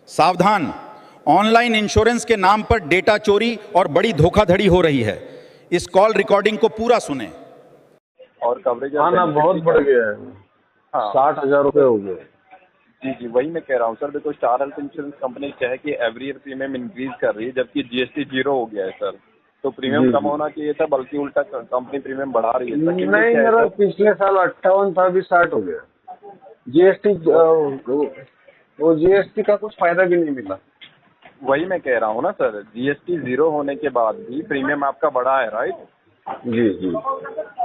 सावधान, online insurance के नाम पर डेटा चोरी और बड़ी धोखाधड़ी हो रही है। इस कॉल रिकॉर्डिंग को पूरा सुने। और कवरेज हाँ ना, बहुत बढ़ गया है। हाँ 60,000 रुपये हो गए। जी जी, वही मैं कह रहा हूँ सर। देखो, स्टार हेल्थ इंश्योरेंस कंपनी क्या है कि एवरी ईयर प्रीमियम इंक्रीज कर रही है, जबकि जीएसटी 0 हो गया है सर। तो प्रीमियम जी कम जी। होना चाहिए था, बल्कि उल्टा कंपनी प्रीमियम बढ़ा रही है। नहीं, सेकेंडली क्या है मेरा सर, पिछले साल 58 था, अभी 60 हो गया। जीएसटी वो जीएसटी का कुछ फायदा भी नहीं मिला। वही मैं कह रहा हूँ ना सर, जीएसटी 0 होने के बाद भी प्रीमियम आपका बढ़ा है, राइट। जी जी।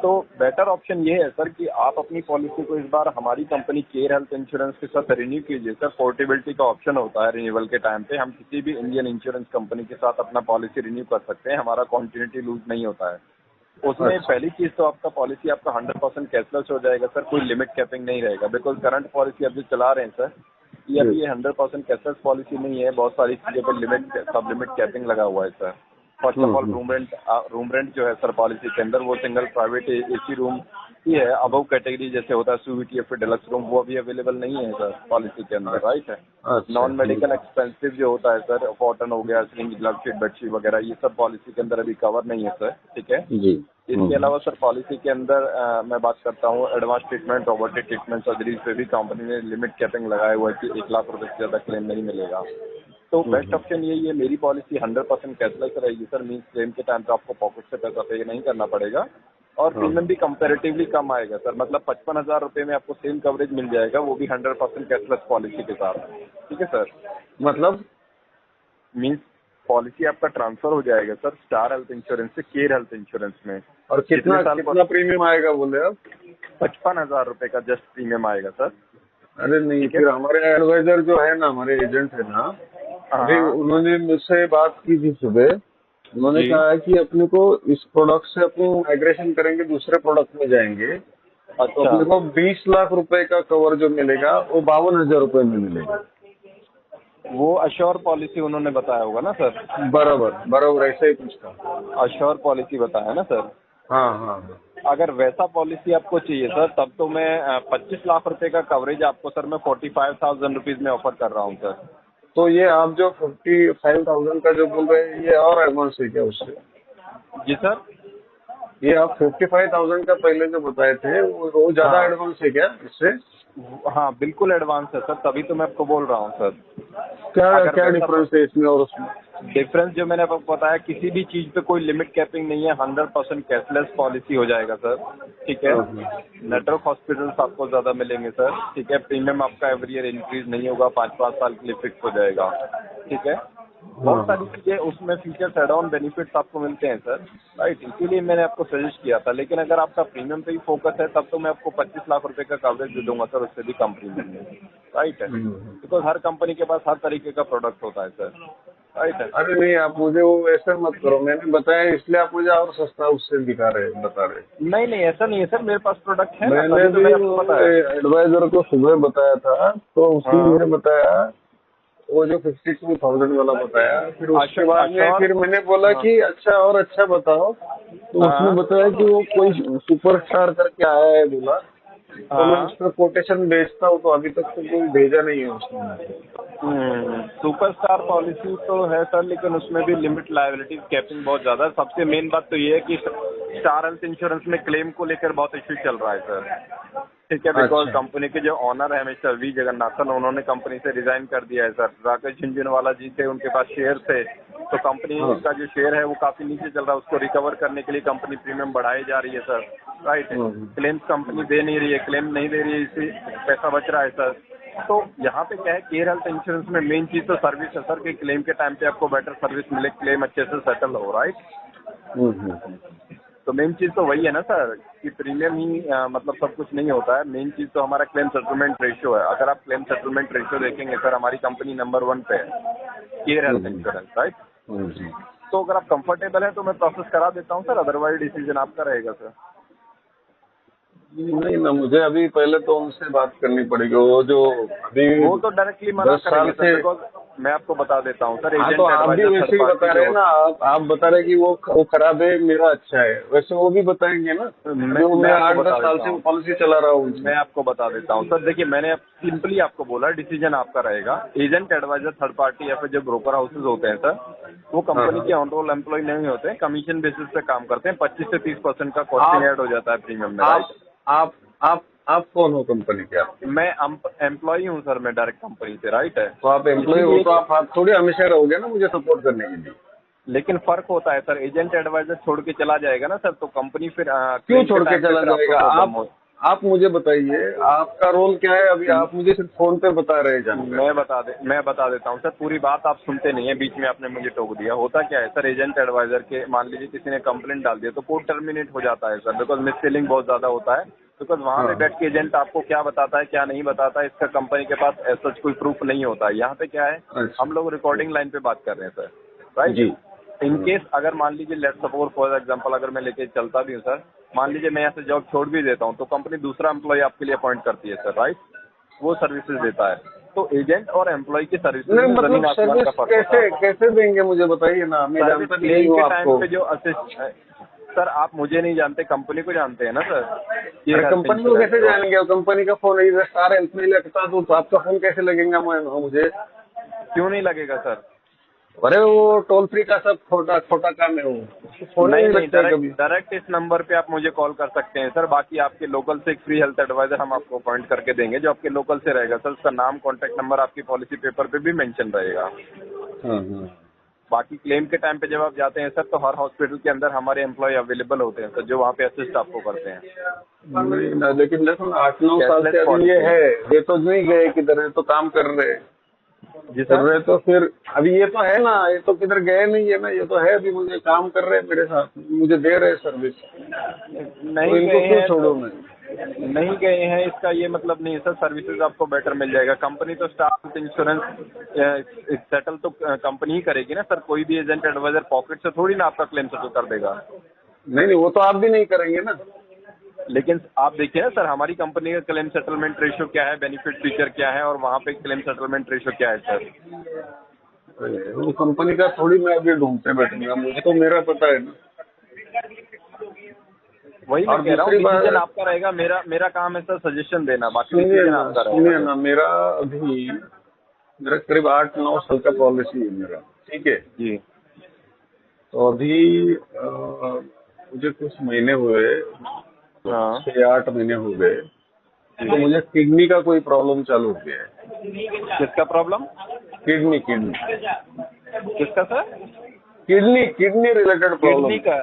तो बेटर ऑप्शन ये है सर कि आप अपनी पॉलिसी को इस बार हमारी कंपनी केयर हेल्थ इंश्योरेंस के साथ रिन्यू कीजिए सर। पोर्टेबिलिटी का ऑप्शन होता है रिन्यूअल के टाइम पे। हम किसी भी इंडियन इंश्योरेंस कंपनी के साथ अपना पॉलिसी रिन्यू कर सकते हैं, हमारा कॉन्टिन्यूटी लूज नहीं होता है उसमें। अच्छा। पहली चीज तो आपका पॉलिसी आपका 100% कैशलेस हो जाएगा सर, कोई लिमिट कैपिंग नहीं रहेगा। बिकॉज करंट पॉलिसी अभी चला रहे हैं सर, ये जी। अभी ये 100% कैशलेस पॉलिसी नहीं है, बहुत सारी चीजों पर लिमिट सब लिमिट कैपिंग लगा हुआ है sir. First of all room rent जो है सर पॉलिसी के अंदर, वो सिंगल प्राइवेट एसी रूम ही है। अबव कैटेगरी जैसे होता है स्वीट या फिर डिलक्स रूम, वो अभी अवेलेबल नहीं है सर पॉलिसी के अंदर, राइट है। अच्छा। नॉन मेडिकल एक्सपेंसिव जो होता है सर, कॉटन हो गया, स्लिंग, ग्लव शीट, बेडशीट वगैरह, ये सब पॉलिसी के अंदर अभी कवर नहीं है सर, ठीक है। जी। इसके अलावा सर पॉलिसी के अंदर मैं बात करता हूँ advance treatment, robotic treatment, surgeries पे भी कंपनी ने लिमिट कैपिंग लगाया हुआ है कि 1 लाख रुपए से ज़्यादा क्लेम नहीं मिलेगा। तो बेस्ट ऑप्शन यही है, मेरी पॉलिसी 100% कैशलेस रहेगी सर। मीन्स क्लेम के टाइम पे आपको पॉकेट से पैसा पे नहीं करना पड़ेगा, और प्रीमियम भी कंपैरेटिवली कम आएगा सर। मतलब 55,000 रुपये में आपको सेम कवरेज मिल जाएगा, वो भी 100% कैशलेस पॉलिसी के साथ, ठीक है सर। मतलब मीन्स पॉलिसी आपका ट्रांसफर हो जाएगा सर स्टार हेल्थ इंश्योरेंस से केयर हेल्थ इंश्योरेंस में। और कितने साल कितना प्रीमियम आएगा बोले आप? 55,000 रुपये का जस्ट प्रीमियम आएगा सर। अरे नहीं, ठीक है। फिर हमारे एडवाइजर जो है ना, हमारे एजेंट है ना, अभी हाँ उन्होंने मुझसे बात की थी सुबह। उन्होंने जी। कहा कि अपने को इस प्रोडक्ट से अपन माइग्रेशन करेंगे, दूसरे प्रोडक्ट में जाएंगे, तो अच्छा, अपने को 20 लाख रुपए का कवर जो मिलेगा वो 52,000 रुपए में मिलेगा। वो अश्योर पॉलिसी उन्होंने बताया होगा ना सर। बराबर बराबर, ऐसा ही कुछ था। अश्योर पॉलिसी बताया ना सर। हाँ हाँ हाँ। अगर वैसा पॉलिसी आपको चाहिए सर, तब तो मैं 25 लाख रुपए का कवरेज आपको सर मैं 45,000 रुपीज में ऑफर कर रहा हूँ सर। तो ये आप जो 55,000 का जो बोल रहे हैं, ये और एडवांस है क्या उससे? जी सर। ये आप 55,000 का पहले जो बताए थे, वो ज्यादा हाँ एडवांस है क्या इससे? हाँ, बिल्कुल एडवांस है सर, तभी तो मैं आपको बोल रहा हूँ सर। क्या अगर क्या वैसा डिफरेंस है इसमें और उसमें? डिफरेंस जो मैंने आपको बताया, किसी भी चीज पे कोई लिमिट कैपिंग नहीं है, 100% कैशलेस पॉलिसी हो जाएगा सर, ठीक है। नेटवर्क हॉस्पिटल्स आपको ज्यादा मिलेंगे सर, ठीक है। प्रीमियम आपका एवरी ईयर इंक्रीज नहीं होगा, 5-5 साल के लिए फिक्स हो जाएगा, ठीक है। बहुत सारी चीजें उसमें फीचर्स एड ऑन बेनिफिट्स आपको मिलते हैं सर, राइट। इसीलिए मैंने आपको सजेस्ट किया था। लेकिन अगर आपका प्रीमियम पे ही फोकस है, तब तो मैं आपको 25 लाख रुपए का कवरेज दे दूंगा सर, उससे भी कम प्रीमियम में, राइट है। बिकॉज हर कंपनी के पास हर तरीके का प्रोडक्ट होता है सर, राइट है। अरे नहीं, आप मुझे वो ऐसा मत करो, मैंने बताया इसलिए आप मुझे और सस्ता उससे बता रहे। नहीं नहीं, ऐसा नहीं है सर, मेरे पास प्रोडक्ट है ना, मैंने तभी तो भी मैंने वो आपको बताया। एडवाइजर को सुबह बताया था, तो उसने हाँ, मुझे बताया वो जो 52,000 वाला बताया। फिर उसके बाद में अश्योर। फिर मैंने बोला हाँ कि अच्छा और अच्छा बताओ, तो उसने हाँ बताया कि वो कोई सुपरस्टार करके आया है बोला। तो मैं हाँ। उस पर कोटेशन भेजता हूँ, तो अभी तक तो कोई भेजा नहीं है उसने। सुपरस्टार पॉलिसी तो है सर, लेकिन उसमें भी लिमिट लायबिलिटी कैपिंग बहुत ज्यादा है। सबसे मेन बात तो ये है कि स्टार हेल्थ इंश्योरेंस में क्लेम को लेकर बहुत इश्यू चल रहा है सर, ठीक है। बिकॉज अच्छा। कंपनी के जो ऑनर है मिस्टर वी जगन्नाथन, उन्होंने कंपनी से रिजाइन कर दिया है सर। राकेश झुनझुनवाला जी थे, उनके पास शेयर थे, तो कंपनी हाँ। का जो शेयर है वो काफी नीचे चल रहा है। उसको रिकवर करने के लिए कंपनी प्रीमियम बढ़ाई जा रही है सर, राइट है। क्लेम्स कंपनी दे नहीं रही है, क्लेम नहीं दे रही है, इससे पैसा बच रहा है सर। तो यहाँ पे क्या है, केयर हेल्थ इंश्योरेंस में मेन चीज तो सर्विस है सर, कि क्लेम के टाइम पे आपको बेटर सर्विस मिले, क्लेम अच्छे से सेटल हो, राइट। तो मेन चीज तो वही है ना सर, कि प्रीमियम ही मतलब सब कुछ नहीं होता है। मेन चीज तो हमारा क्लेम सेटलमेंट रेशियो है। अगर आप क्लेम सेटलमेंट रेशियो देखेंगे सर, हमारी कंपनी नंबर 1 पे है, केयर हेल्थ इंश्योरेंस, राइट। तो अगर आप कंफर्टेबल है तो मैं प्रोसेस करा देता हूँ सर, अदरवाइज डिसीजन आपका रहेगा सर। नहीं ना, मुझे अभी पहले तो उनसे बात करनी पड़ेगी। वो जो अभी वो तो डायरेक्टली मना 10 साल करेंगे सर, से बिकॉज मैं आपको बता देता हूँ सर। हाँ एजेंट तो आप भी एडवाइजर वैसे ही थर्ड बता पार्टी रहे जो हैं ना, आप बता रहे हैं कि वो खराब है, मेरा अच्छा है, वैसे वो भी बताएंगे ना। जो मैं आपको 8-10 बता साल देता से हूँ। पॉलिसी चला रहा हूँ। मैं आपको बता देता हूँ सर। देखिए, मैंने सिंपली आपको बोला, डिसीजन आपका रहेगा। एजेंट एडवाइजर थर्ड पार्टी या फिर जो ब्रोकर हाउसेज होते हैं सर, वो कंपनी हाँ। के ऑन रोल एम्प्लॉय नहीं होते हैं, कमीशन बेसिस पे काम करते हैं। 25 से 30% का कॉस्टिंग ऐड हो जाता है प्रीमियम में, राइट? आप आप आप कौन हो कंपनी के? आप मैं एम्प्लॉय हूँ सर, मैं डायरेक्ट कंपनी से, राइट है। तो आप एम्प्लॉय हो, तो आप थोड़ी हमेशा रहोगे ना मुझे सपोर्ट करने के लिए। लेकिन फर्क होता है सर, एजेंट एडवाइजर छोड़ के चला जाएगा ना सर, तो कंपनी फिर क्यों छोड़ के चला जाएगा? आप मुझे बताइए, आपका रोल क्या है? अभी आप मुझे सिर्फ फोन पे बता रहे हैं जानकारी। मैं बता देता हूँ सर। पूरी बात आप सुनते नहीं है, बीच में आपने मुझे टोक दिया। होता क्या है सर, एजेंट एडवाइजर के मान लीजिए किसी ने कंप्लेंट डाल दिया तो कोर्ट टर्मिनेट हो जाता है सर, बिकॉज मिससेलिंग बहुत ज्यादा होता है। बिकॉज वहाँ पे बैठ के एजेंट आपको क्या बताता है क्या नहीं बताता है, इसका कंपनी के पास ऐसा कोई प्रूफ नहीं होता है। यहाँ पे क्या है, अच्छा। हम लोग रिकॉर्डिंग लाइन पे बात कर रहे हैं सर, राइट? जी। इन केस अगर मान लीजिए लेट सपोज फॉर एग्जांपल अगर मैं लेके चलता भी हूँ सर, मान लीजिए मैं यहाँ से जॉब छोड़ भी देता हूँ तो कंपनी दूसरा एम्प्लॉय आपके लिए अपॉइंट करती है सर, राइट? वो सर्विसेज देता है। तो एजेंट और एम्प्लॉय की सर्विसेज में मतलब जमीन आसमान सर्विस का फर्क होता है। कैसे देंगे मुझे बताइए ना, मैं सर्विस जानता नहीं क्लेम हूँ के आपको। टाइम पे जो असिस्ट सर, आप मुझे नहीं जानते, कंपनी को जानते हैं ना सर। ये अरे हेल्थ कंपनी को इंश्योरेंस कैसे तो जानेंगे? कंपनी का फोन स्टार हेल्थ में लगता तो आपका फोन कैसे लगेगा मुझे? क्यों नहीं लगेगा सर? अरे वो टोल फ्री का सब छोटा छोटा काम है, वो फोन ही नहीं नहीं नहीं, लगता है कभी। डायरेक्ट इस नंबर पे आप मुझे कॉल कर सकते हैं सर। बाकी आपके लोकल से एक फ्री हेल्थ एडवाइजर हम आपको अपॉइंट करके देंगे जो आपके लोकल से रहेगा सर। उसका नाम, कॉन्टैक्ट नंबर आपकी पॉलिसी पेपर पे भी मेंशन रहेगा। हाँ। बाकी क्लेम के टाइम पे जब आप जाते हैं सर, तो हर हॉस्पिटल के अंदर हमारे एम्प्लॉय अवेलेबल होते हैं सर, जो वहाँ पे असिस्ट आपको करते हैं। नहीं ना, लेकिन देखो ना 8-9 साल कैशलेस से अभी ये पॉलिसी है, ये तो नहीं गए किधर, तो काम कर रहे जी कर सर। रहे तो फिर अभी ये तो है ना, ये तो किधर गए नहीं है ना, ये तो है, अभी मुझे काम कर रहे हैं मेरे साथ, मुझे दे रहे सर्विस, तो नहीं इनको गए क्यों हैं छोड़ो तो मैं? नहीं गए हैं इसका ये मतलब नहीं है सर। सर्विसेज आपको बेटर मिल जाएगा। कंपनी तो स्टाफ इंश्योरेंस सेटल तो कंपनी ही करेगी ना सर। कोई भी एजेंट एडवाइजर पॉकेट से थोड़ी ना आपका क्लेम सेटल कर देगा। नहीं, वो तो आप भी नहीं करेंगे ना। लेकिन आप देखिए ना सर, हमारी कंपनी का क्लेम सेटलमेंट रेशियो क्या है, बेनिफिट फीचर क्या है, और वहाँ पे क्लेम सेटलमेंट रेशियो क्या है सर। वो कंपनी का थोड़ी मैं अभी ढूंढते बैठूंगा, मुझे तो मेरा पता है ना। वही मैं और कह रहा हूँ, दूसरी बात, डिसीजन आपका रहेगा। मेरा काम है सर सजेशन देना, बाकी सुनिए डिसीजन ना आपका सुनिए रहेगा ना, मेरा करीब 8-9 साल का पॉलिसी है मेरा, ठीक है? जी। तो अभी मुझे कुछ महीने हुए, हाँ 6-8 महीने हो गए, तो मुझे किडनी का कोई प्रॉब्लम चालू हो गया है। किसका प्रॉब्लम? किडनी किसका sir? Kidney related problem. Kidney का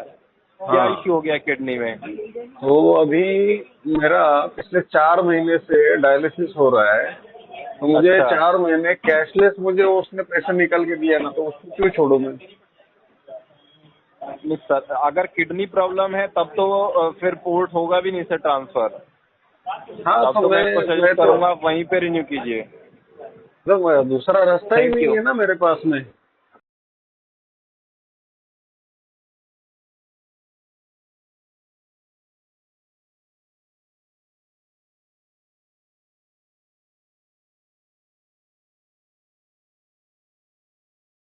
क्या हाँ। इश्यू हो गया किडनी में? तो अभी मेरा पिछले 4 महीने से डायलिसिस हो रहा है, तो मुझे अच्छा। 4 महीने कैशलेस मुझे उसने पैसा निकाल के दिया ना, तो उसको क्यों छोड़ू मैं? नहीं सर, अगर किडनी प्रॉब्लम है तब तो फिर पोर्ट होगा भी नहीं सर ट्रांसफर। हाँ तब तो मैं आपको सजेस्ट करूंगा आप वहीं पे रिन्यू कीजिए। दूसरा रास्ता ही Thank नहीं you. है ना मेरे पास में।